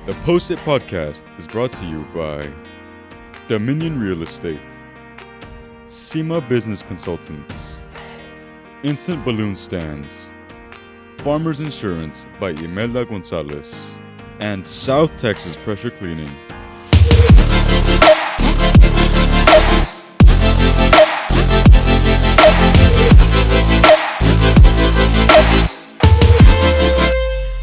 The Post-it Podcast is brought to you by Dominion Real Estate, SEMA Business Consultants, Instant Balloon Stands, Farmers Insurance by Imelda Gonzalez, and South Texas Pressure Cleaning.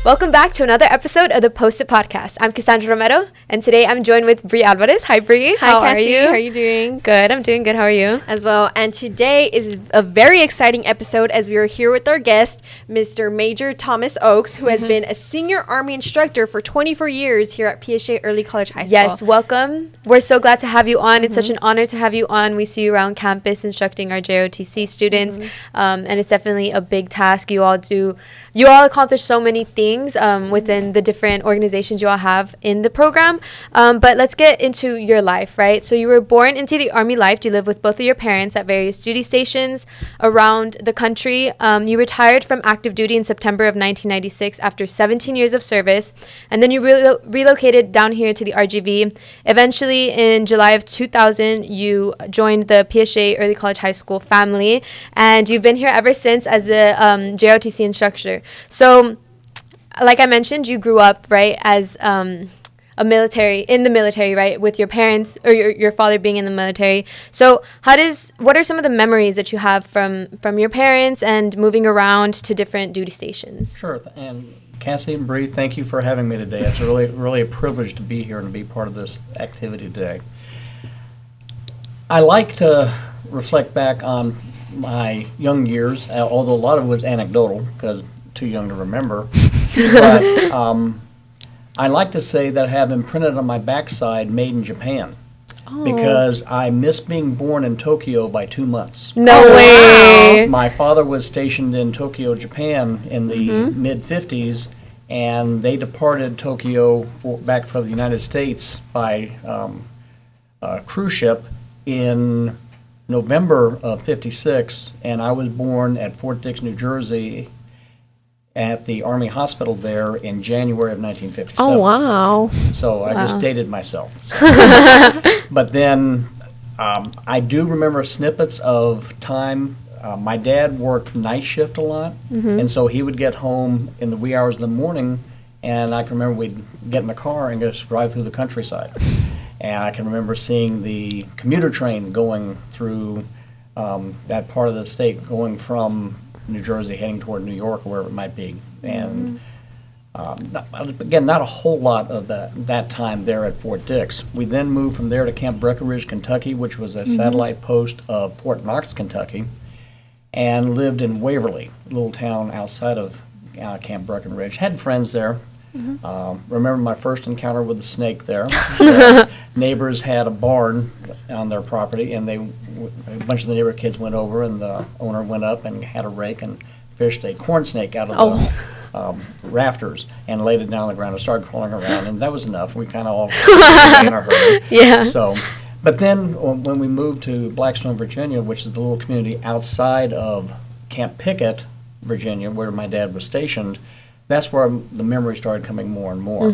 Welcome back to another episode of the Post-it Podcast. I'm Cassandra Romero, and today I'm joined with Bri Alvarez. Hi, Bri. Hi, Cassie. How are you doing? Good. I'm doing good. How are you? As well. And today is a very exciting episode as we are here with our guest, Mr. Major Thomas Oakes, who has been a senior Army instructor for 24 years here at PSA Early College High School. Yes, welcome. We're so glad to have you on. It's such an honor to have you on. We see you around campus instructing our JOTC students, and it's definitely a big task. You all accomplish so many things within the different organizations you all have in the program. But let's get into your life, right? So you were born into the Army life. You live with both of your parents at various duty stations around the country. You retired from active duty in September of 1996 after 17 years of service. And then you relocated down here to the RGV. Eventually, in July of 2000, you joined the PSA Early College High School family. And you've been here ever since as a JOTC instructor. So, like I mentioned, you grew up, right, as in the military, right, with your parents or your father being in the military. So what are some of the memories that you have from your parents and moving around to different duty stations? Sure. And Cassie and Bri, thank you for having me today. It's really a privilege to be here and to be part of this activity today. I like to reflect back on my young years, although a lot of it was anecdotal because too young to remember. But I like to say that I have imprinted on my backside "Made in Japan" because I missed being born in Tokyo by 2 months. No way! My father was stationed in Tokyo, Japan in the mid-50s, and they departed Tokyo back for the United States by a cruise ship in November of '56, and I was born at Fort Dix, New Jersey, at the Army Hospital there in January of 1957. Oh, wow. So I just dated myself. But then I do remember snippets of time. My dad worked night shift a lot, and so he would get home in the wee hours of the morning, and I can remember we'd get in the car and just drive through the countryside. And I can remember seeing the commuter train going through that part of the state, going from New Jersey heading toward New York or wherever it might be. And not a whole lot of that time there at Fort Dix. We then moved from there to Camp Breckenridge, Kentucky, which was a satellite post of Fort Knox, Kentucky, and lived in Waverly, a little town outside of Camp Breckenridge. Had friends there. Remember my first encounter with a snake there. Neighbors had a barn on their property, and a bunch of the neighbor kids went over, and the owner went up and had a rake and fished a corn snake out of the rafters and laid it down on the ground and started crawling around, and that was enough. We kind of all in a hurry. Yeah. So, but then when we moved to Blackstone, Virginia, which is the little community outside of Camp Pickett, Virginia, where my dad was stationed, that's where the memories started coming more and more.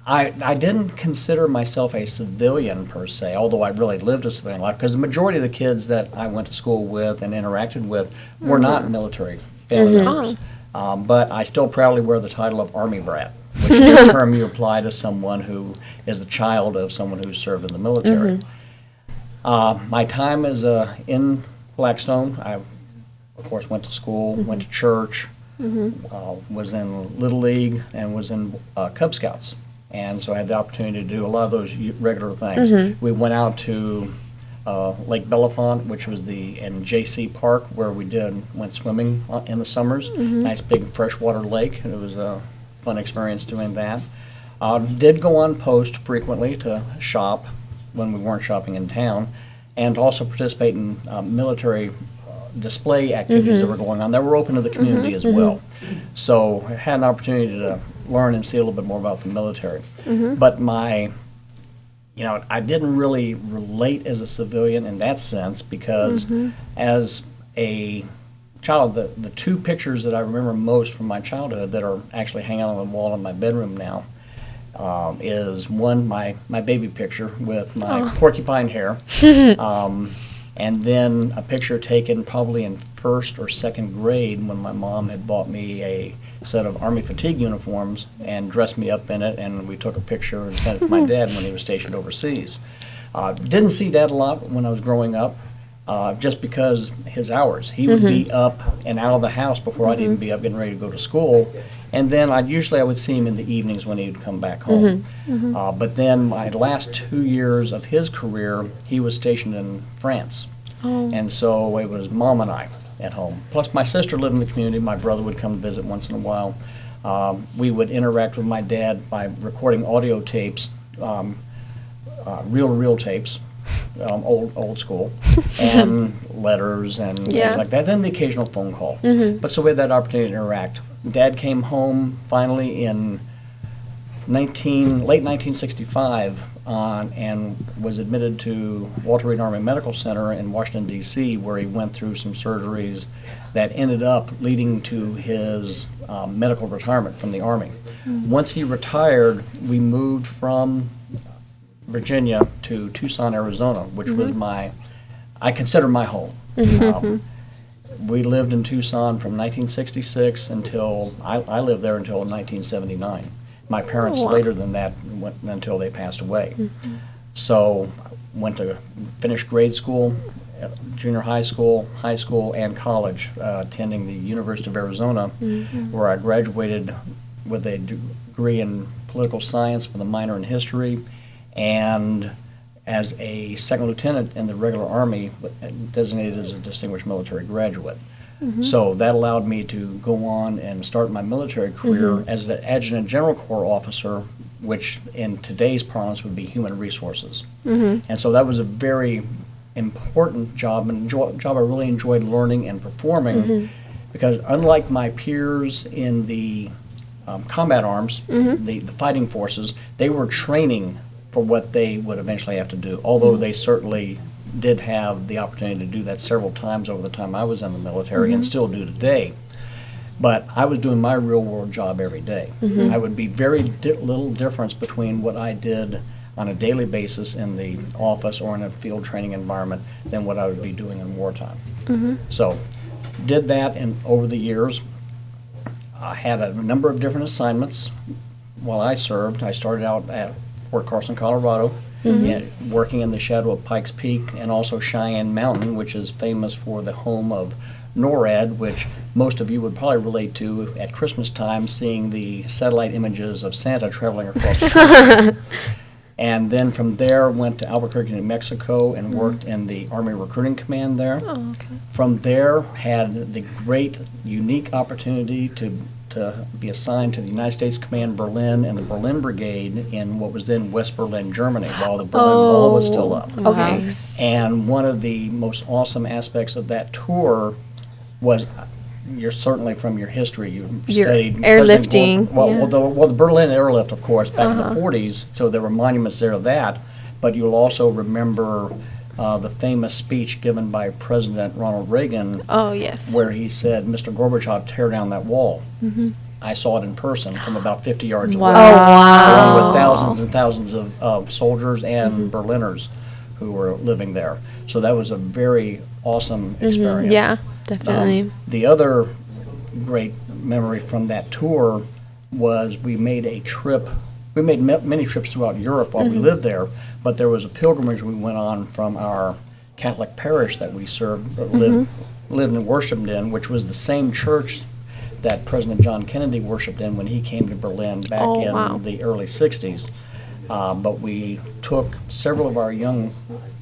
I didn't consider myself a civilian per se, although I really lived a civilian life, because the majority of the kids that I went to school with and interacted with were not military family members. But I still proudly wear the title of Army Brat, which is a term you apply to someone who is the child of someone who served in the military. My time as in Blackstone, I, of course, went to school, went to church, was in Little League, and was in Cub Scouts. And so I had the opportunity to do a lot of those regular things. We went out to Lake Bellefonte, which was in J.C. Park, where we went swimming in the summers. Nice big freshwater lake. It was a fun experience doing that. Did go on post frequently to shop when we weren't shopping in town, and to also participate in military display activities that were going on that were open to the community as well. So I had an opportunity to learn and see a little bit more about the military. But I didn't really relate as a civilian in that sense because as a child, the two pictures that I remember most from my childhood that are actually hanging on the wall in my bedroom now, is one, my baby picture with my porcupine hair, and then a picture taken probably in first or second grade when my mom had bought me a set of Army fatigue uniforms and dressed me up in it, and we took a picture and sent it to my dad when he was stationed overseas. Didn't see Dad a lot when I was growing up, just because his hours. He would be up and out of the house before I'd even be up getting ready to go to school. And then I would see him in the evenings when he'd come back home. But then my last 2 years of his career, he was stationed in France. And so it was Mom and I at home. Plus my sister lived in the community. My brother would come visit once in a while. We would interact with my dad by recording audio tapes, reel tapes, old school, and letters and things like that. Then the occasional phone call. But so we had that opportunity to interact. Dad came home finally in late 1965 and was admitted to Walter Reed Army Medical Center in Washington, D.C., where he went through some surgeries that ended up leading to his medical retirement from the Army. Once he retired, we moved from Virginia to Tucson, Arizona, which was I consider my home. We lived in Tucson from 1966 until, I lived there until 1979. My parents later than that went until they passed away. So went to finish grade school, junior high school, and college, attending the University of Arizona, where I graduated with a degree in political science with a minor in history, and as a second lieutenant in the regular Army, designated as a distinguished military graduate. So that allowed me to go on and start my military career as an Adjutant General Corps officer, which in today's parlance would be human resources. And so that was a very important job, and job I really enjoyed learning and performing, because unlike my peers in the combat arms, the fighting forces, they were training for what they would eventually have to do, although they certainly did have the opportunity to do that several times over the time I was in the military, and still do today. But I was doing my real world job every day. I would be very little difference between what I did on a daily basis in the office or in a field training environment than what I would be doing in wartime. So did that, and over the years I had a number of different assignments while I served. I started out at Fort Carson, Colorado, working in the shadow of Pikes Peak, and also Cheyenne Mountain, which is famous for the home of NORAD, which most of you would probably relate to at Christmas time, seeing the satellite images of Santa traveling across the country. And then from there went to Albuquerque, New Mexico, and worked in the Army Recruiting Command there. From there had the great, unique opportunity to be assigned to the United States Command Berlin and the Berlin Brigade in what was then West Berlin, Germany, while the Berlin Wall was still up. And one of the most awesome aspects of that tour was, you're certainly from your history, you studied airlifting. The Berlin airlift, of course, back in the 40s, so there were monuments there of that, but you'll also remember the famous speech given by President Ronald Reagan, where he said, "Mr. Gorbachev, tear down that wall." I saw it in person from about 50 yards away, along with thousands and thousands of soldiers and Berliners who were living there. So that was a very awesome experience. Yeah, definitely. The other great memory from that tour was we made a trip. We made many trips throughout Europe while we lived there, but there was a pilgrimage we went on from our Catholic parish that we served, lived and worshipped in, which was the same church that President John Kennedy worshipped in when he came to Berlin back in the early 60s. But we took several of our young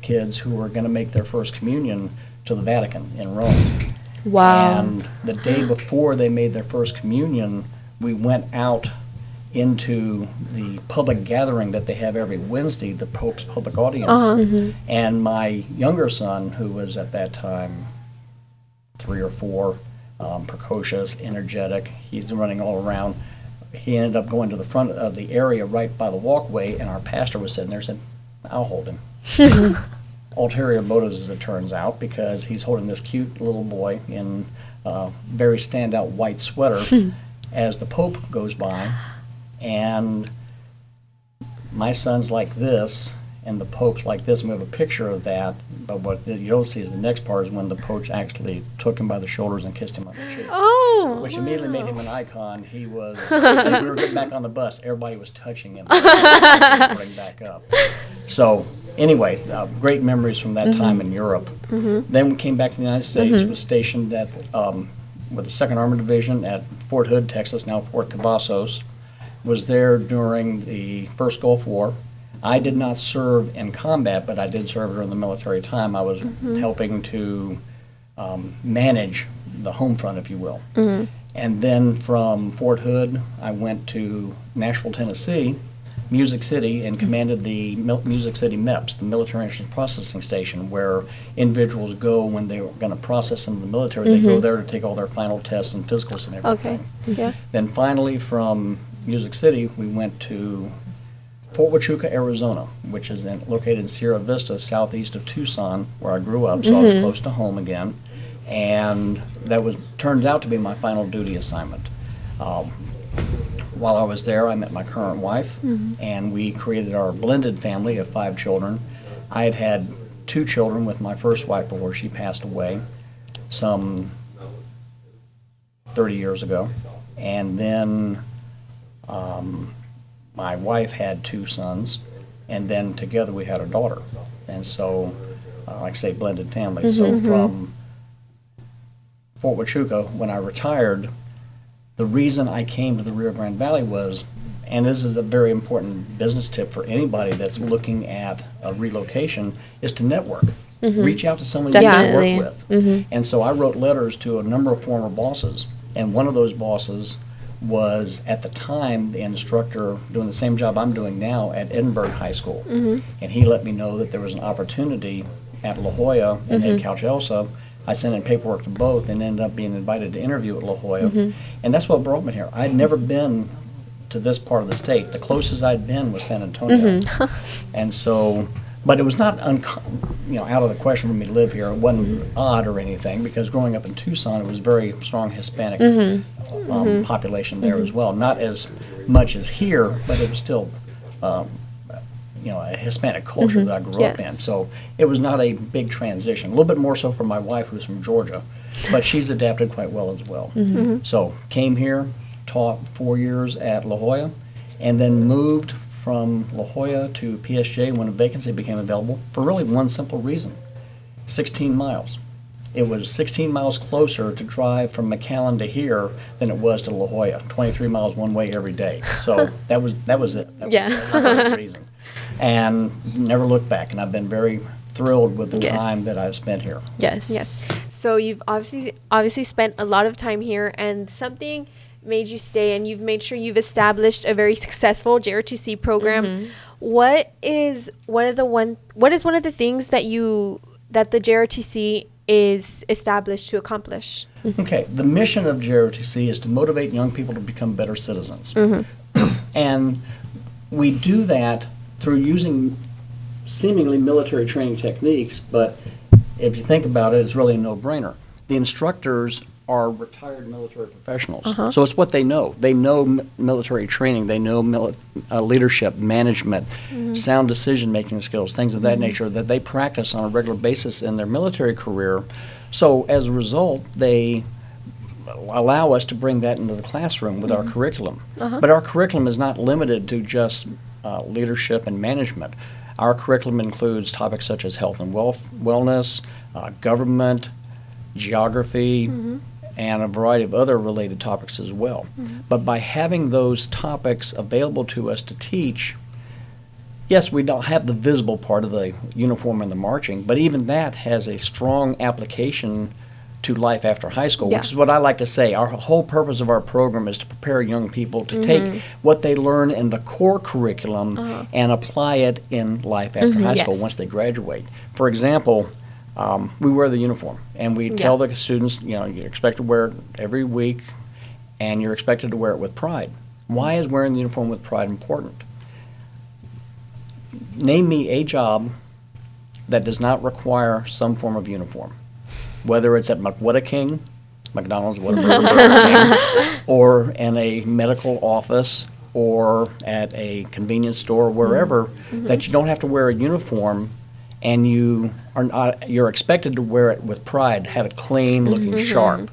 kids who were going to make their first communion to the Vatican in Rome. And the day before they made their first communion, we went out into the public gathering that they have every Wednesday, the Pope's public audience. And my younger son, who was at that time 3 or 4, precocious, energetic, he's running all around. He ended up going to the front of the area right by the walkway, and our pastor was sitting there and said, "I'll hold him." Ulterior motives, as it turns out, because he's holding this cute little boy in a very standout white sweater as the Pope goes by. And my son's like this and the Pope's like this, and we have a picture of that, but what you don't see is the next part is when the Pope actually took him by the shoulders and kissed him on the cheek. Oh. Which immediately made him an icon. He was, as we were getting back on the bus, everybody was touching him. Bring back up. So, anyway, great memories from that time in Europe. Then we came back to the United States, was stationed at, with the 2nd Armored Division at Fort Hood, Texas, now Fort Cavazos. Was there during the first Gulf War. I did not serve in combat, but I did serve during the military time. I was helping to manage the home front, if you will. And then from Fort Hood, I went to Nashville, Tennessee, Music City, and commanded the Music City MEPS, the Military Entrance Processing Station, where individuals go when they're going to process into the military. They go there to take all their final tests and physicals and everything. Okay. Yeah. Then finally, from Music City, we went to Fort Huachuca, Arizona, which is located in Sierra Vista, southeast of Tucson, where I grew up, so I was close to home again. And that turned out to be my final duty assignment. While I was there, I met my current wife, and we created our blended family of 5 children. I had 2 children with my first wife before she passed away, some 30 years ago. And then my wife had 2 sons, and then together we had a daughter. And so, like I say, blended family. So from Fort Huachuca, when I retired, the reason I came to the Rio Grande Valley was, and this is a very important business tip for anybody that's looking at a relocation, is to network. Reach out to someone you can work with. And so I wrote letters to a number of former bosses, and one of those bosses was at the time the instructor doing the same job I'm doing now at Edinburgh High School. And he let me know that there was an opportunity at La Jolla and Ed Couch Elsa. I sent in paperwork to both and ended up being invited to interview at La Jolla. And that's what brought me here. I'd never been to this part of the state. The closest I'd been was San Antonio. And so, but it was not out of the question for me to live here. It wasn't odd or anything, because growing up in Tucson, it was very strong Hispanic population there as well. Not as much as here, but it was still a Hispanic culture that I grew up in. So it was not a big transition. A little bit more so for my wife, who's from Georgia, but she's adapted quite well as well. So came here, taught 4 years at La Jolla, and then moved from La Jolla to PSJ when a vacancy became available for really one simple reason: 16 miles. It was 16 miles closer to drive from McAllen to here than it was to La Jolla. 23 miles one way every day. So that was it. That was the reason. And never looked back. And I've been very thrilled with the time that I've spent here. Yes. So you've obviously spent a lot of time here, and something made you stay, and you've made sure you've established a very successful JROTC program. What is one of the things that the JROTC is established to accomplish? Okay, the mission of JROTC is to motivate young people to become better citizens. And we do that through using seemingly military training techniques, but if you think about it, it's really a no-brainer. The instructors are retired military professionals, so it's what they know. They know military training, they know leadership, management, sound decision-making skills, things of that nature that they practice on a regular basis in their military career. So as a result, they allow us to bring that into the classroom with our curriculum. But our curriculum is not limited to just leadership and management. Our curriculum includes topics such as health and wellness, government, geography, and a variety of other related topics as well. But by having those topics available to us to teach, yes, we don't have the visible part of the uniform and the marching, but even that has a strong application to life after high school, which is what I like to say. Our whole purpose of our program is to prepare young people to take what they learn in the core curriculum and apply it in life after high school once they graduate. For example, we wear the uniform, and we tell the students, you're expected to wear it every week, and you're expected to wear it with pride. Why is wearing the uniform with pride important? Name me a job that does not require some form of uniform, whether it's at McWhataking, McDonald's, whatever, Burger King, or in a medical office, or at a convenience store, wherever, that you don't have to wear a uniform, and you're expected to wear it with pride, have it clean, looking sharp.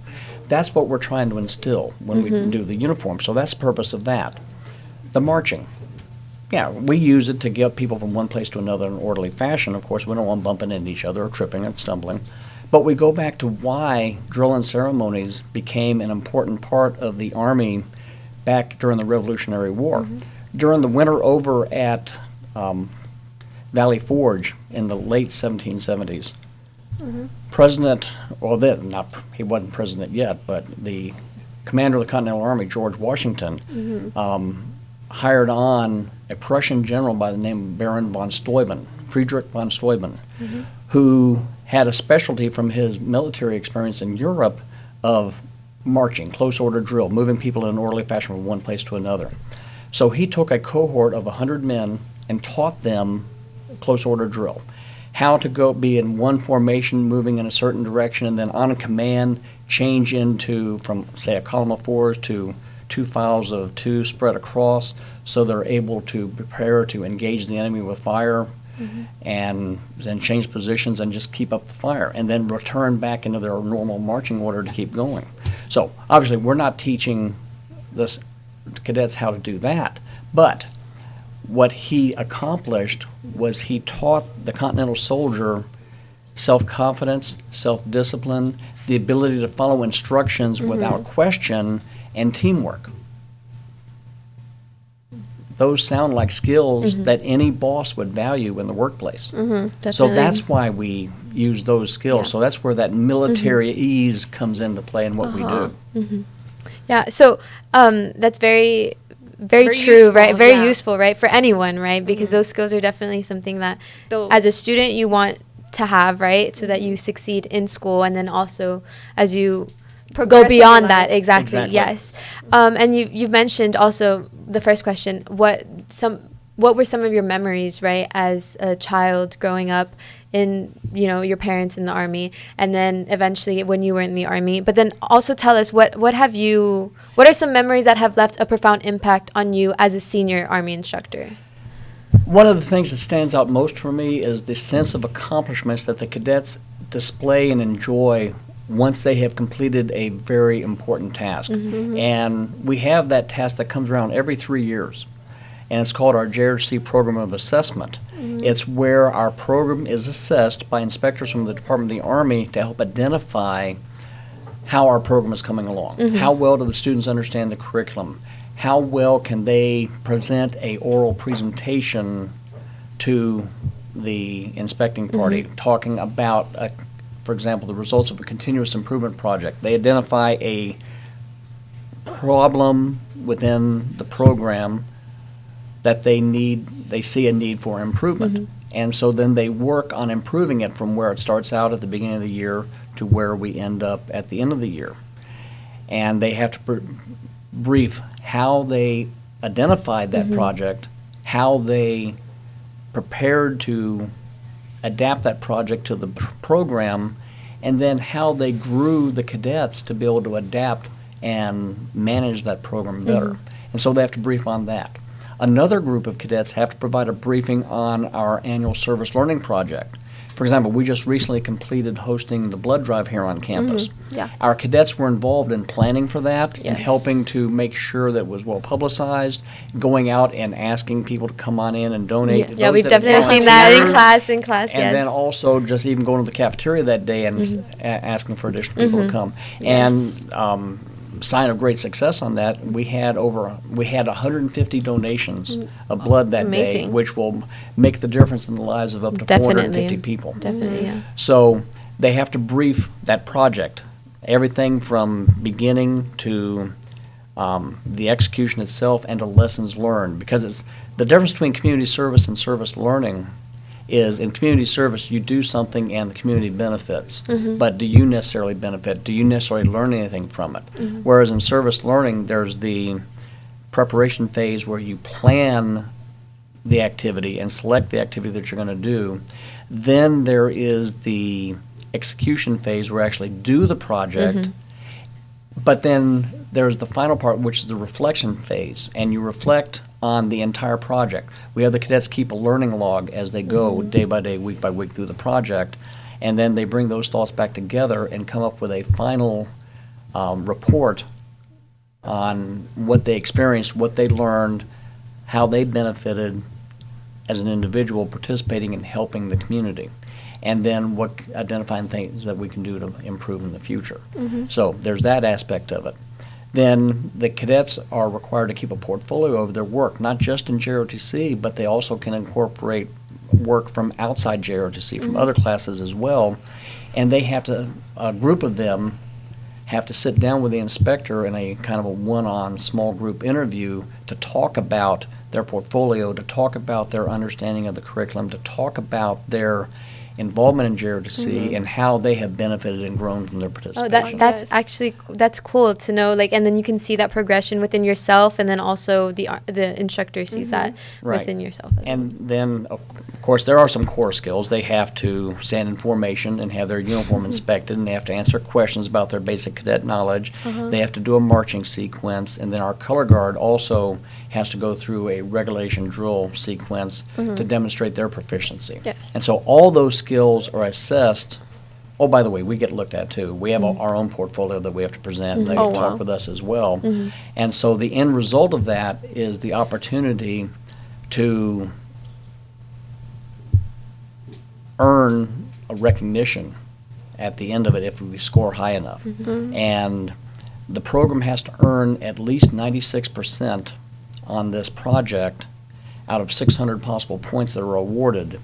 That's what we're trying to instill when we do the uniform. So that's the purpose of that. The marching. Yeah, we use it to get people from one place to another in an orderly fashion. Of course, we don't want them bumping into each other or tripping and stumbling. But we go back to why drill and ceremonies became an important part of the Army back during the Revolutionary War. During the winter over at Valley Forge in the late 1770s, President, well, he wasn't president yet, but the commander of the Continental Army, George Washington, hired on a Prussian general by the name of Baron von Steuben, Friedrich von Steuben, who had a specialty from his military experience in Europe of marching, close order drill, moving people in an orderly fashion from one place to another. So he took a cohort of 100 men and taught them close order drill, how to be in one formation moving in a certain direction, and then on a command change into, from say a column of fours to 2 files of 2 spread across, so they're able to prepare to engage the enemy with fire, and then change positions and just keep up the fire, and then return back into their normal marching order to keep going. So obviously we're not teaching the cadets how to do that, but what he accomplished was he taught the Continental soldier self-confidence, self-discipline, the ability to follow instructions without question, and teamwork. Those sound like skills that any boss would value in the workplace. So that's why we use those skills. So that's where that military ease comes into play in what we do. Yeah, so that's very true, useful, right? Very yeah. useful, right? For anyone, right? Because those skills are definitely something that as a student you want to have, right? So that you succeed in school, and then also as you go beyond that. Exactly. Yes. And you've mentioned also the first question, what were some of your memories, right, as a child growing up in, your parents in the Army, and then eventually when you were in the Army? But then also tell us what are some memories that have left a profound impact on you as a senior Army instructor? One of the things that stands out most for me is the sense of accomplishments that the cadets display and enjoy once they have completed a very important task. And we have that task that comes around every 3 years, and it's called our JRC Program of Assessment. It's where our program is assessed by inspectors from the Department of the Army to help identify how our program is coming along. How well do the students understand the curriculum? How well can they present a oral presentation to the inspecting party, talking about for example, the results of a continuous improvement project. They identify a problem within the program that they see a need for improvement. And so then they work on improving it from where it starts out at the beginning of the year to where we end up at the end of the year. And they have to brief how they identified that project, how they prepared to adapt that project to the program, and then how they grew the cadets to be able to adapt and manage that program better. And so they have to brief on that. Another group of cadets have to provide a briefing on our annual service learning project. For example, we just recently completed hosting the blood drive here on campus. Our cadets were involved in planning for that and helping to make sure that it was well publicized, going out and asking people to come on in and donate. Yeah, we've definitely seen that in class, and then also just even going to the cafeteria that day and asking for additional people to come. And sign of great success on that, we had 150 donations of blood that day, which will make the difference in the lives of up to 450 people. So they have to brief that project, everything from beginning to the execution itself and to lessons learned, because it's the difference between community service and service learning is in community service you do something and the community benefits, but do you necessarily benefit? Do you necessarily learn anything from it? Whereas in service learning there's the preparation phase where you plan the activity and select the activity that you're going to do. Then there is the execution phase where you actually do the project, But then there's the final part, which is the reflection phase, and you reflect on the entire project. We have the cadets keep a learning log as they go day by day, week by week through the project, and then they bring those thoughts back together and come up with a final report on what they experienced, what they learned, how they benefited as an individual participating in helping the community, and then what identifying things that we can do to improve in the future. So there's that aspect of it. Then the cadets are required to keep a portfolio of their work, not just in JROTC, but they also can incorporate work from outside JROTC, from other classes as well. And they have to, a group of them have to sit down with the inspector in a kind of a one-on small group interview to talk about their portfolio, to talk about their understanding of the curriculum, to talk about their involvement in JROTC and how they have benefited and grown from their Oh, participation. that's Yes. actually that's cool to know. Like, and then you can see that progression within yourself, and then also the instructor sees that Right. within yourself as well. And then, of course, there are some core skills. They have to stand in formation and have their uniform inspected, and they have to answer questions about their basic cadet knowledge. They have to do a marching sequence, and then our color guard also has to go through a regulation drill sequence to demonstrate their proficiency. Yes. And so all those skills are assessed. Oh, by the way, we get looked at too. We have our own portfolio that we have to present. They Oh, talk wow. with us as well. And so the end result of that is the opportunity to earn a recognition at the end of it if we score high enough. And the program has to earn at least 96% on this project out of 600 possible points that are awarded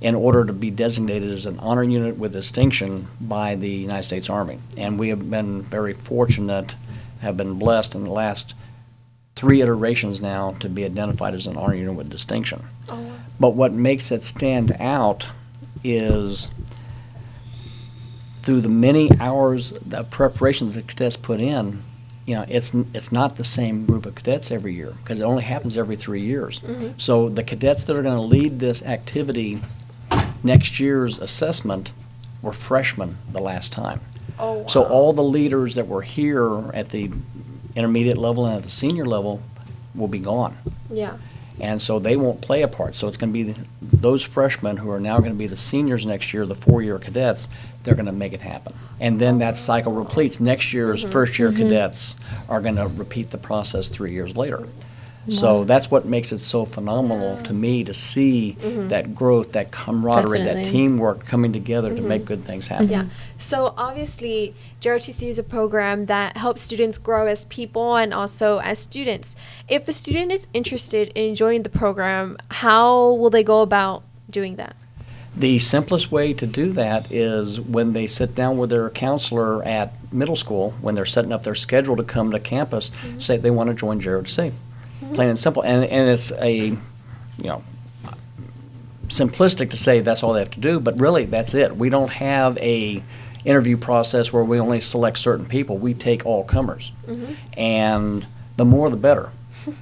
in order to be designated as an honor unit with distinction by the United States Army. And we have been very fortunate, have been blessed in the last 3 iterations now to be identified as an honor unit with distinction. But what makes it stand out is through the many hours of preparation that the cadets put in, you know, it's not the same group of cadets every year because it only happens every 3 years. So the cadets that are going to lead this activity next year's assessment were freshmen the last time. Oh, wow. So all the leaders that were here at the intermediate level and at the senior level will be gone. Yeah. And so they won't play a part. So it's going to be those freshmen who are now going to be the seniors next year, the 4-year cadets, they're going to make it happen. And then that cycle repletes. Next year's first-year cadets are going to repeat the process 3 years later. So that's what makes it so phenomenal to me to see that growth, that camaraderie, that Definitely. teamwork coming together to make good things happen. Yeah. So obviously, JROTC is a program that helps students grow as people and also as students. If a student is interested in joining the program, how will they go about doing that? The simplest way to do that is when they sit down with their counselor at middle school, when they're setting up their schedule to come to campus, say they want to join JROTC. Plain and simple. And it's simplistic to say that's all they have to do, but really that's it. We don't have a interview process where we only select certain people. We take all comers. And the more the better.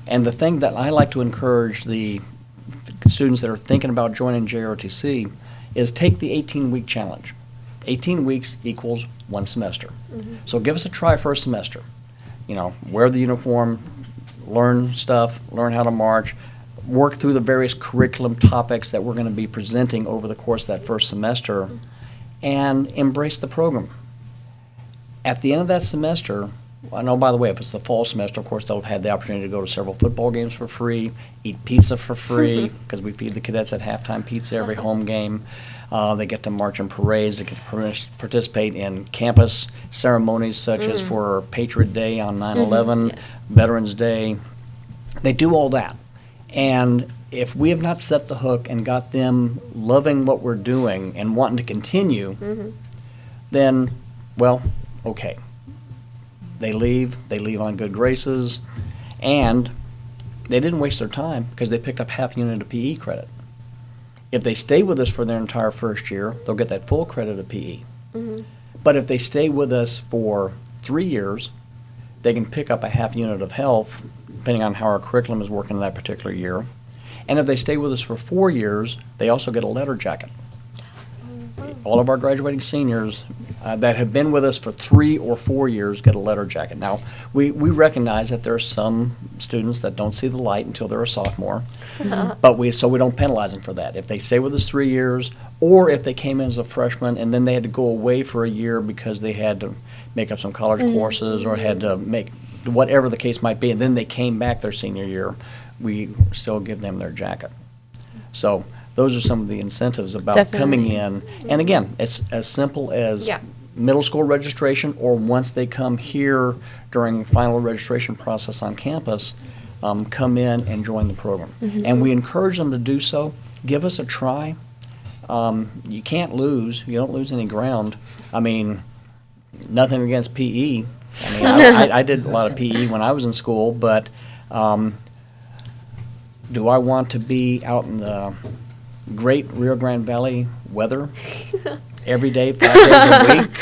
And the thing that I like to encourage the students that are thinking about joining JROTC is take the 18-week challenge. 18 weeks equals 1 semester. So give us a try for a semester. You know, wear the uniform, learn stuff, learn how to march, work through the various curriculum topics that we're going to be presenting over the course of that first semester, and embrace the program. At the end of that semester, I know, by the way, if it's the fall semester, of course, they'll have had the opportunity to go to several football games for free, eat pizza for free, because we feed the cadets at halftime pizza every home game. They get to march in parades. They get to participate in campus ceremonies such as for Patriot Day on 9/11, Yes. Veterans Day. They do all that. And if we have not set the hook and got them loving what we're doing and wanting to continue, then, well, okay. They leave on good graces, and they didn't waste their time because they picked up half a unit of PE credit. If they stay with us for their entire first year, they'll get that full credit of PE. But if they stay with us for 3 years, they can pick up a half unit of health, depending on how our curriculum is working in that particular year. And if they stay with us for 4 years, they also get a letter jacket. all of our graduating seniors that have been with us for 3 or 4 years get a letter jacket. Now, we recognize that there are some students that don't see the light until they're a sophomore, but we don't penalize them for that. If they stay with us 3 years, or if they came in as a freshman and then they had to go away for a year because they had to make up some college courses or had to make whatever the case might be, and then they came back their senior year, we still give them their jacket. So those are some of the incentives about coming in. And again, it's as simple as middle school registration, or once they come here during final registration process on campus, come in and join the program. And we encourage them to do so. Give us a try. You can't lose. You don't lose any ground. I mean, nothing against PE. I mean, I did a lot of PE when I was in school, but do I want to be out in the great Rio Grande Valley weather every day, 5 days a week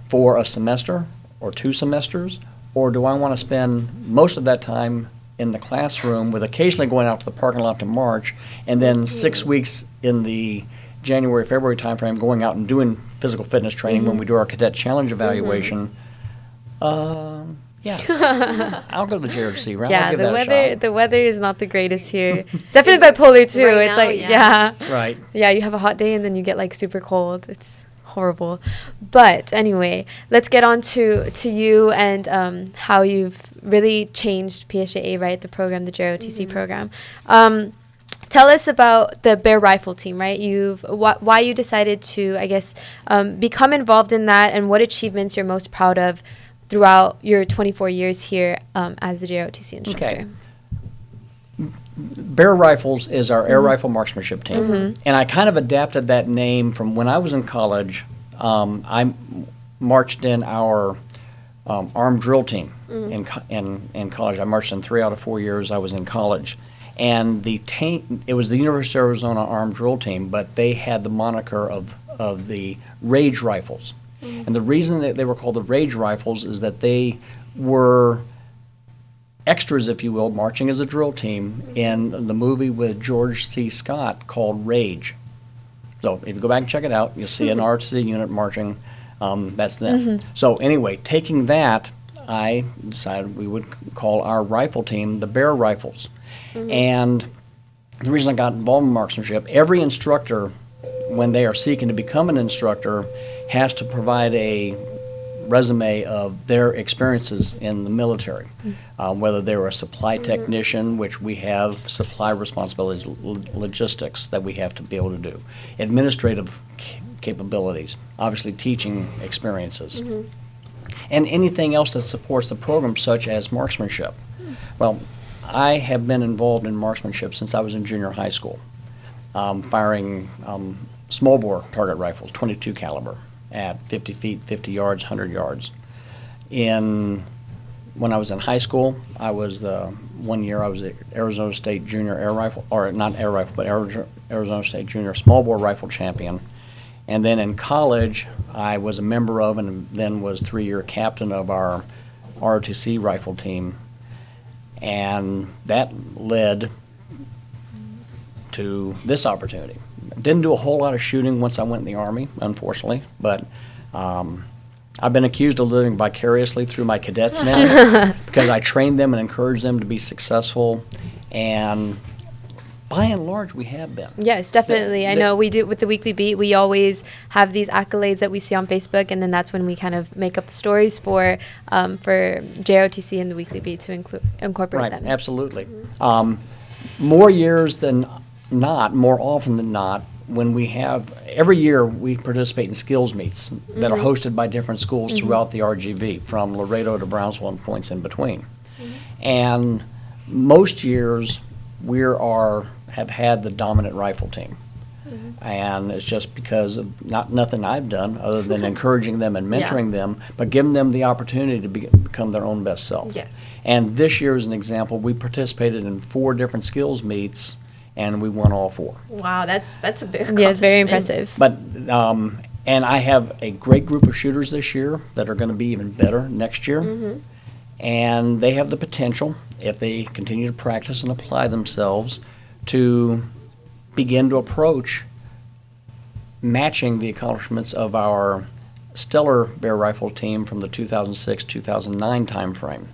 for a semester or 2 semesters? Or do I want to spend most of that time in the classroom with occasionally going out to the parking lot to march, and then 6 weeks in the January, February timeframe going out and doing physical fitness training when we do our cadet challenge evaluation? Yeah, I'll go to the JRC, right? Yeah, I'll give that a shot. the weather is not the greatest here. It's definitely bipolar too. Right It's now, like yeah. Right. yeah, you have a hot day and then you get like super cold. It's horrible. But anyway, let's get on to you and how you've really changed PSJA, right? The program, the JROTC program. Tell us about the Bear Rifle team, right? Why you decided to, I guess, become involved in that, and what achievements you're most proud of throughout your 24 years here as the JROTC instructor. Okay. Bear Rifles is our air rifle marksmanship team. And I kind of adapted that name from when I was in college. I marched in our armed drill team in college. I marched in 3 out of 4 years I was in college. And it was the University of Arizona Armed Drill Team, but they had the moniker of the Rage Rifles. And the reason that they were called the Rage Rifles is that they were extras, if you will, marching as a drill team in the movie with George C. Scott called Rage. So if you go back and check it out, you'll see an ROTC unit marching. That's them. So anyway, taking that, I decided we would call our rifle team the Bear Rifles. And the reason I got involved in marksmanship, every instructor, when they are seeking to become an instructor, has to provide a resume of their experiences in the military, whether they were a supply technician, which we have supply responsibilities, logistics that we have to be able to do, administrative capabilities, obviously teaching experiences, and anything else that supports the program, such as marksmanship. Well, I have been involved in marksmanship since I was in junior high school, firing small bore target rifles, 22 caliber, at 50 feet, 50 yards, 100 yards. When I was in high school, I was one year I was the Arizona State Junior Air Rifle, or not air rifle, but Arizona State Junior Small Bore Rifle Champion. And then in college, I was a member of and then was 3-year captain of our ROTC rifle team. And that led to this opportunity. Didn't do a whole lot of shooting once I went in the Army, unfortunately, but I've been accused of living vicariously through my cadets now because I trained them and encouraged them to be successful, and by and large, we have been. Yes, definitely. I know we do with the Weekly Beat. We always have these accolades that we see on Facebook, and then that's when we kind of make up the stories for JROTC and the Weekly Beat to incorporate them. Right, absolutely. More years than not, more often than not, when we have, every year we participate in skills meets that are hosted by different schools throughout the RGV, from Laredo to Brownsville and points in between. And most years have had the dominant rifle team. And it's just because of nothing I've done other than encouraging them and mentoring them, but giving them the opportunity to become their own best self. Yes. And this year, as an example, we participated in 4 different skills meets, and we won all 4. Wow, that's a big Yeah, very accomplishment. impressive. But and I have a great group of shooters this year that are going to be even better next year. And they have the potential, if they continue to practice and apply themselves, to begin to approach matching the accomplishments of our stellar bear rifle team from the 2006-2009 timeframe.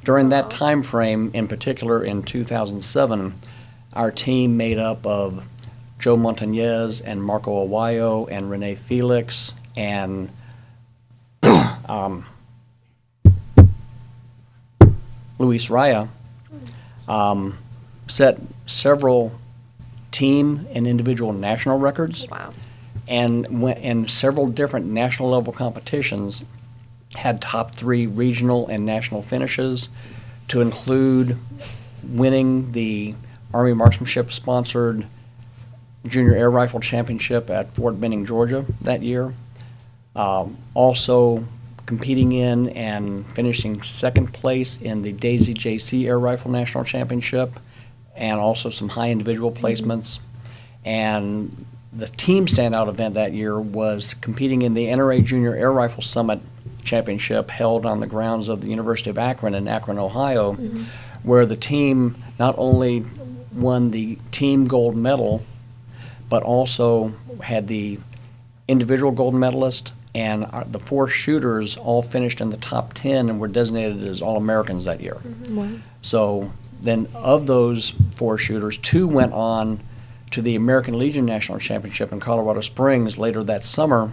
During that time frame, in particular in 2007, our team made up of Joe Montañez and Marco Aguayo and Rene Felix and Luis Raya set several team and individual national records. Wow. And went in several different national level competitions, had top 3 regional and national finishes, to include winning the Army Marksmanship sponsored Junior Air Rifle Championship at Fort Benning, Georgia that year. Also competing in and finishing second place in the Daisy JC Air Rifle National Championship, and also some high individual placements. And the team standout event that year was competing in the NRA Junior Air Rifle Summit Championship held on the grounds of the University of Akron in Akron, Ohio, where the team not only won the team gold medal, but also had the individual gold medalist, and the 4 shooters all finished in the top 10 and were designated as All-Americans that year. Wow. So then of those 4 shooters, 2 went on to the American Legion National Championship in Colorado Springs later that summer.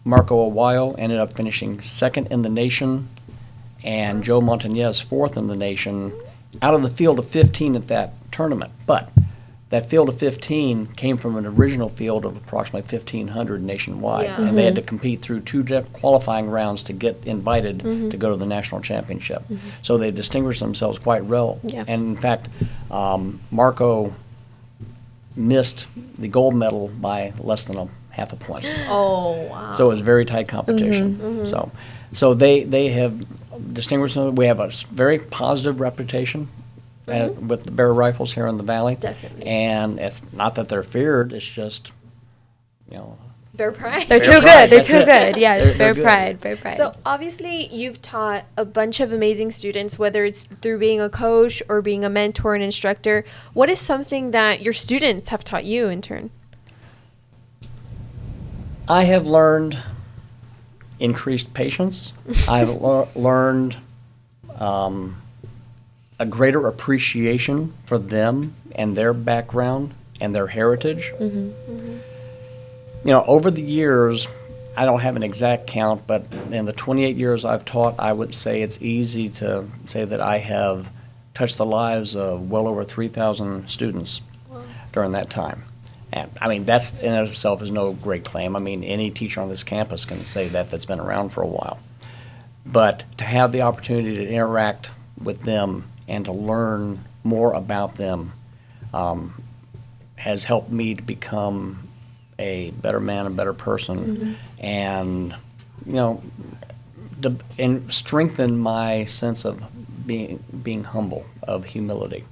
Marco Aguayo ended up finishing second in the nation, and Joe Montañez 4th in the nation, out of the field of 15 at that tournament. But that field of 15 came from an original field of approximately 1,500 nationwide, Yeah. and they had to compete through 2 qualifying rounds to get invited to go to the national championship. So they distinguished themselves quite well. Yeah. And in fact, Marco missed the gold medal by less than half a point. Oh, wow. So it was very tight competition. So they have distinguished them. We have a very positive reputation with the bear rifles here in the valley. Definitely. And it's not that they're feared, it's just, you know. Bear pride. They're Bear too pride, good. They're that's too it. good. Yes, They're bear good. pride. Bear pride. So obviously you've taught a bunch of amazing students, whether it's through being a coach or being a mentor and instructor. What is something that your students have taught you in turn? I have learned increased patience. I've learned a greater appreciation for them and their background and their heritage. You know, over the years, I don't have an exact count, but in the 28 years I've taught, I would say it's easy to say that I have touched the lives of well over 3,000 students during that time. And I mean, that's in and of itself is no great claim. I mean, any teacher on this campus can say that that's been around for a while. But to have the opportunity to interact with them and to learn more about them has helped me to become a better man, a better person, and, you know, and strengthen my sense of being humble, of humility,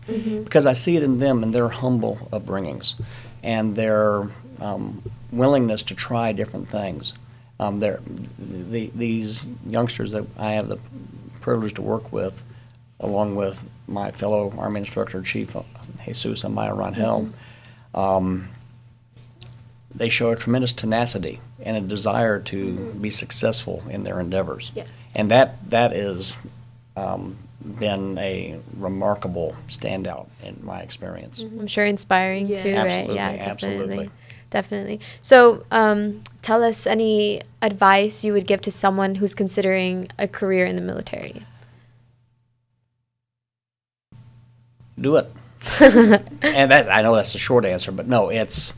because I see it in them and their humble upbringings and their willingness to try different things. These youngsters that I have the privilege to work with, along with my fellow Army instructor, Chief Jesus Amaya Rangel, they show a tremendous tenacity and a desire to be successful in their endeavors. Yes. And that is been a remarkable standout in my experience. I'm sure inspiring Yes. too, right? Absolutely, Yeah, definitely. absolutely. Definitely. So, tell us any advice you would give to someone who's considering a career in the military. Do it. And that, I know that's the short answer, but no, it's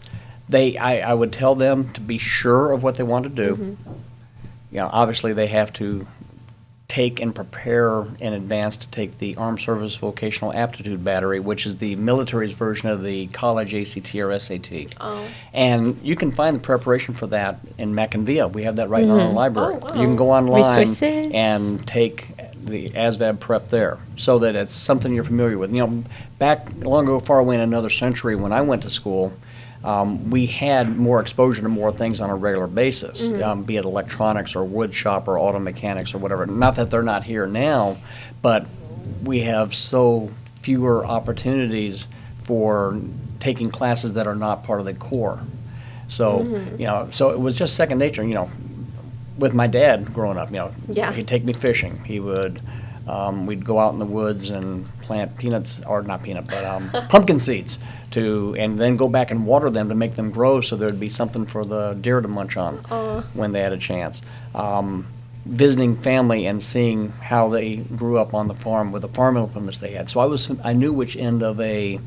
I would tell them to be sure of what they want to do. You know, obviously they have to take and prepare in advance to take the Armed Service Vocational Aptitude Battery, which is the military's version of the college ACT or SAT. Oh. And you can find the preparation for that in McInvia. We have that right in our library. Oh, wow. You can go online Resources. and take the ASVAB prep there, so that it's something you're familiar with. You know, back long ago, far away in another century, when I went to school, we had more exposure to more things on a regular basis, be it electronics or wood shop or auto mechanics or whatever. Not that they're not here now, but we have so fewer opportunities for taking classes that are not part of the core. So, so it was just second nature, with my dad growing up, Yeah. he'd take me fishing. He would, we'd go out in the woods and plant peanuts, or not peanut, but pumpkin seeds and then go back and water them to make them grow so there'd be something for the deer to munch on when they had a chance. Visiting family and seeing how they grew up on the farm with the farm implements they had. So I knew which end of a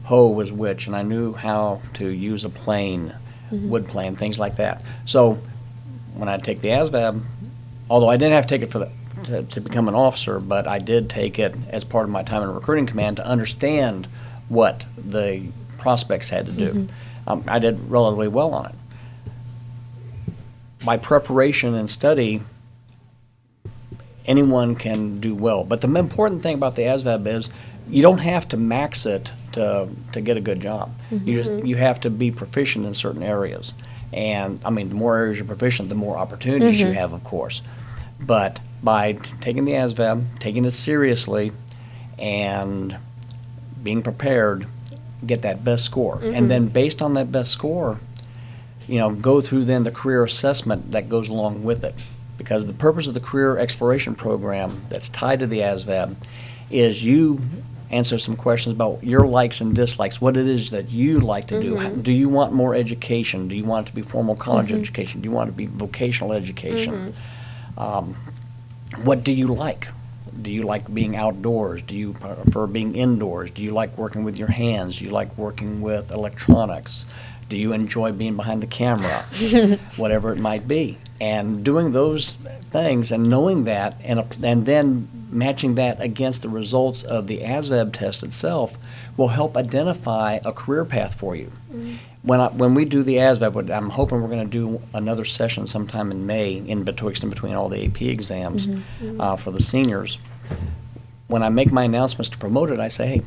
hoe was which, and I knew how to use a plane, wood plane, things like that. So when I take the ASVAB, although I didn't have to take it to become an officer, but I did take it as part of my time in recruiting command to understand what the prospects had to do. I did relatively well on it. By preparation and study, anyone can do well. But the important thing about the ASVAB is you don't have to max it to get a good job. You have to be proficient in certain areas. And I mean, the more areas you're proficient, the more opportunities you have, of course. But by taking the ASVAB, taking it seriously, and being prepared, get that best score. And then based on that best score, go through then the career assessment that goes along with it. Because the purpose of the career exploration program that's tied to the ASVAB is you answer some questions about your likes and dislikes, what it is that you like to do. Do you want more education? Do you want it to be formal college education? Do you want it to be vocational education? What do you like? Do you like being outdoors? Do you prefer being indoors? Do you like working with your hands? Do you like working with electronics? Do you enjoy being behind the camera? Whatever it might be. And doing those things and knowing that and then matching that against the results of the ASVAB test itself will help identify a career path for you. When we do the ASVAB, I'm hoping we're going to do another session sometime in May in between all the AP exams for the seniors. When I make my announcements to promote it, I say, hey,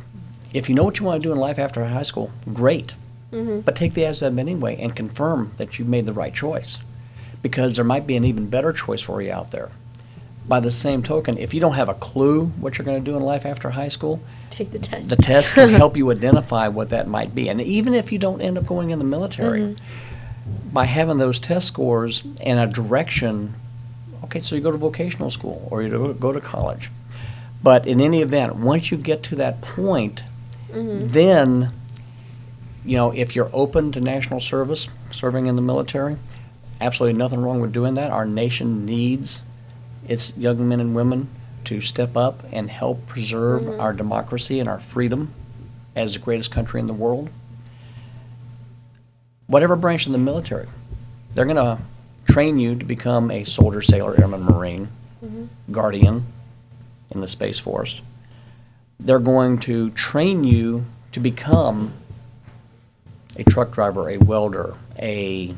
if you know what you want to do in life after high school, great. But take the ASVAB anyway and confirm that you made the right choice, because there might be an even better choice for you out there. By the same token, if you don't have a clue what you're going to do in life after high school, Take the test. the test can help you identify what that might be. And even if you don't end up going in the military, by having those test scores and a direction, okay, so you go to vocational school or you go to college. But in any event, once you get to that point, then, if you're open to national service, serving in the military, absolutely nothing wrong with doing that. Our nation needs its young men and women to step up and help preserve our democracy and our freedom as the greatest country in the world. Whatever branch in the military, they're going to train you to become a soldier, sailor, airman, Marine, guardian in the Space Force. They're going to train you to become a truck driver, a welder, a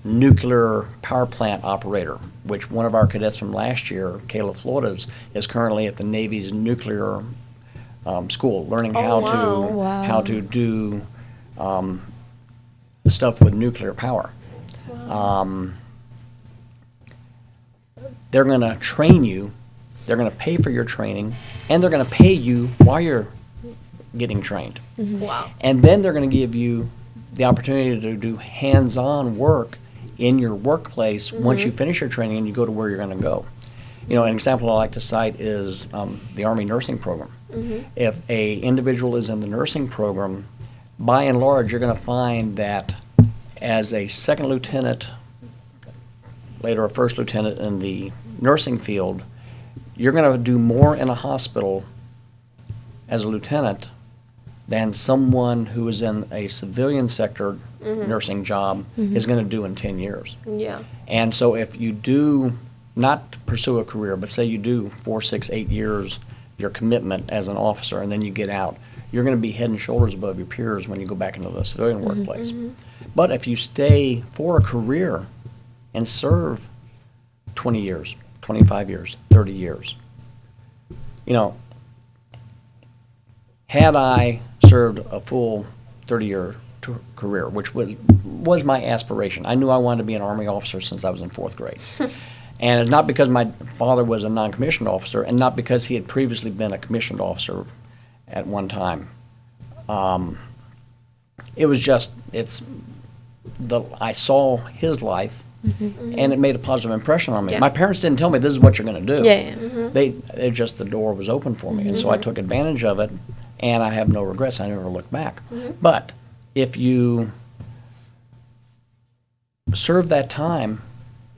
nuclear power plant operator, which one of our cadets from last year, Kayla Flores, is currently at the Navy's nuclear school, learning how to do stuff with nuclear power. They're going to train you, they're going to pay for your training, and they're going to pay you while you're getting trained. Wow. And then they're going to give you the opportunity to do hands-on work in your workplace once you finish your training and you go to where you're going to go. An example I like to cite is the Army nursing program. If a individual is in the nursing program, by and large, you're going to find that as a second lieutenant, later a first lieutenant in the nursing field, you're going to do more in a hospital as a lieutenant than someone who is in a civilian sector nursing job is going to do in 10 years. Yeah. And so if you do not pursue a career, but say you do 4, 6, 8 years, your commitment as an officer, and then you get out, you're going to be head and shoulders above your peers when you go back into the civilian workplace. But if you stay for a career and serve 20 years, 25 years, 30 years, had I served a full 30-year career, which was my aspiration. I knew I wanted to be an Army officer since I was in 4th grade. And it's not because my father was a non-commissioned officer and not because he had previously been a commissioned officer at one time. It was just, I saw his life, and it made a positive impression on me. Yeah. My parents didn't tell me this is what you're going to do. Yeah. It just, the door was open for me, and so I took advantage of it, and I have no regrets. I never looked back. But if you served that time,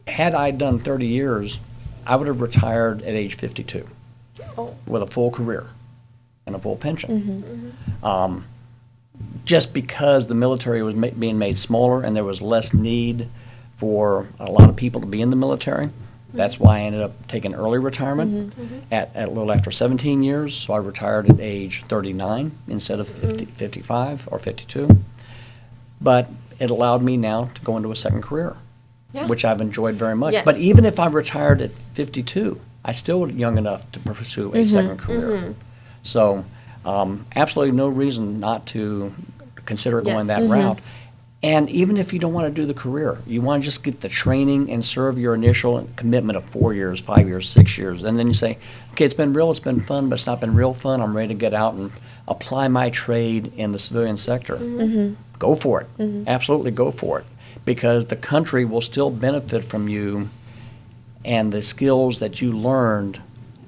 had I done 30 years, I would have retired at age 52 with a full career and a full pension. Just because the military was being made smaller and there was less need for a lot of people to be in the military. That's why I ended up taking early retirement at a little after 17 years. So I retired at age 39 instead of 55 or 52. But it allowed me now to go into a second career, which I've enjoyed very much. Yes. But even if I retired at 52, I still was young enough to pursue a second career. So absolutely no reason not to consider going that route. And even if you don't want to do the career, you want to just get the training and serve your initial commitment of 4 years, 5 years, 6 years. And then you say, okay, it's been fun, but it's not been real fun. I'm ready to get out and apply my trade in the civilian sector. Go for it. Absolutely go for it. Because the country will still benefit from you and the skills that you learned,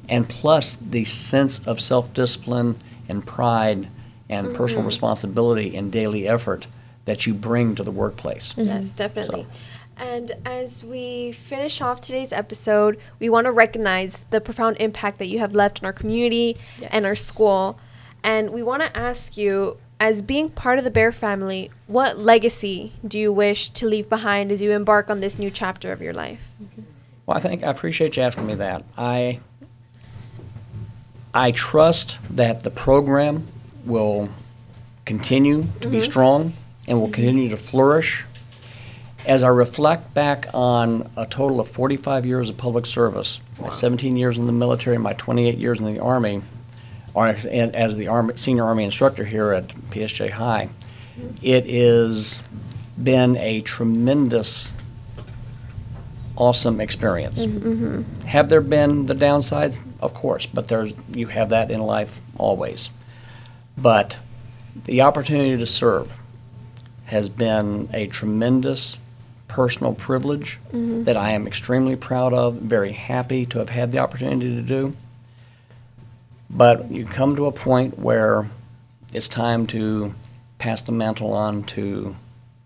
and plus the sense of self-discipline and pride and personal responsibility and daily effort that you bring to the workplace. Yes, definitely. And as we finish off today's episode, we want to recognize the profound impact that you have left in our community and our school. And we want to ask you, as being part of the Bear family, what legacy do you wish to leave behind as you embark on this new chapter of your life? Well, I appreciate you asking me that. I trust that the program will continue to be strong and will continue to flourish. As I reflect back on a total of 45 years of public service, my 17 years in the military, my 28 years in the Army, and as the senior Army instructor here at PSJ High, it has been a tremendous, awesome experience. Have there been the downsides? Of course, but you have that in life always. But the opportunity to serve has been a tremendous personal privilege that I am extremely proud of, very happy to have had the opportunity to do. But you come to a point where it's time to pass the mantle on to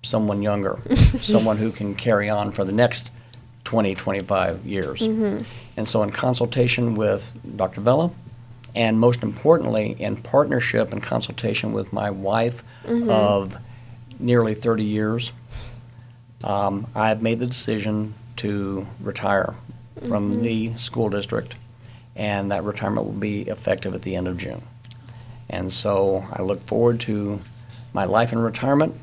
someone younger, someone who can carry on for the next 20, 25 years. And so in consultation with Dr. Vela, and most importantly, in partnership and consultation with my wife of nearly 30 years, I've made the decision to retire from the school district, and that retirement will be effective at the end of June. And so I look forward to my life in retirement.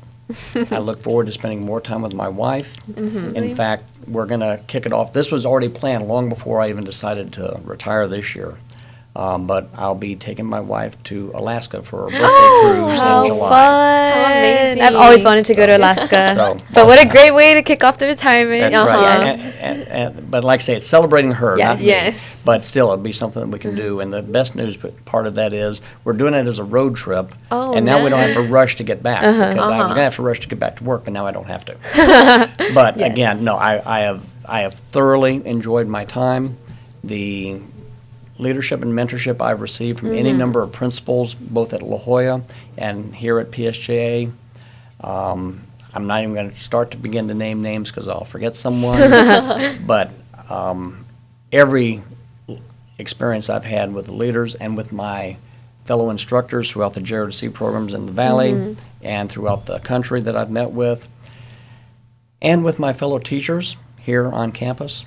I look forward to spending more time with my wife. In fact, we're going to kick it off. This was already planned long before I even decided to retire this year. But I'll be taking my wife to Alaska for a birthday cruise in July. Fun. How amazing. I've always wanted to go to Alaska. But what a great way to kick off the retirement. That's right. Yes. But like I say, it's celebrating her, not me. Yes. But still, it'll be something that we can do. And the best news part of that is we're doing it as a road trip. Oh, and now we don't have to nice. rush to get back. Because I was going to have to rush to get back to work, but now I don't have to. But again, no, I have thoroughly enjoyed my time. The leadership and mentorship I've received from any number of principals, both at La Jolla and here at PSJA. I'm not even going to begin to name names because I'll forget someone. But every experience I've had with the leaders and with my fellow instructors throughout the JROTC programs in the Valley and throughout the country that I've met with, and with my fellow teachers here on campus,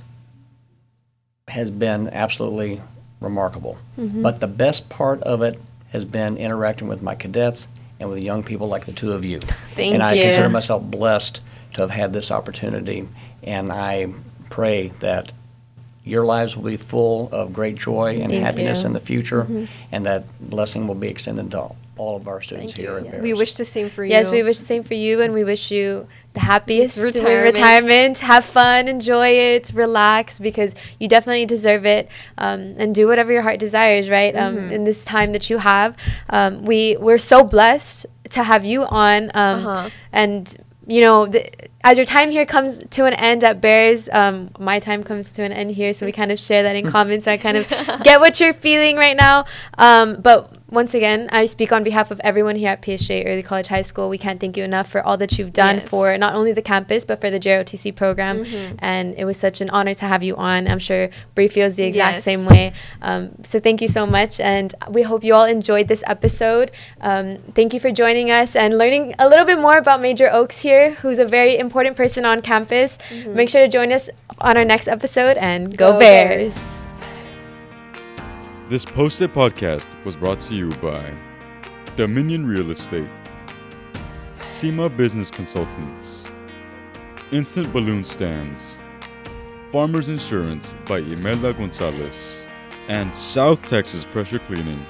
has been absolutely remarkable. But the best part of it has been interacting with my cadets and with young people like the two of you. Thank and I you. consider myself blessed to have had this opportunity, and I pray that your lives will be full of great joy and Thank happiness you. in the future, and that blessing will be extended to all of our students Thank here you. at Bears. We wish the same for you. Yes, we wish the same for you, and we wish you the happiest Retirement. retirement. Have fun, enjoy it, relax, because you definitely deserve it, and do whatever your heart desires, right? In this time that you have, we're so blessed to have you on, and you know, as your time here comes to an end at Bears, my time comes to an end here, so we kind of share that in common. So I kind of get what you're feeling right now. But once again, I speak on behalf of everyone here at PSJ Early College High School. We can't thank you enough for all that you've done for not only the campus, but for the JOTC program. And it was such an honor to have you on. I'm sure Bri feels the exact same way. So thank you so much. And we hope you all enjoyed this episode. Thank you for joining us and learning a little bit more about Major Oaks here, who's a very important person on campus. Make sure to join us on our next episode, and go Bears. This posted podcast was brought to you by Dominion Real Estate, SEMA Business Consultants, Instant Balloon Stands, Farmers Insurance by Imelda Gonzalez, and South Texas Pressure Cleaning.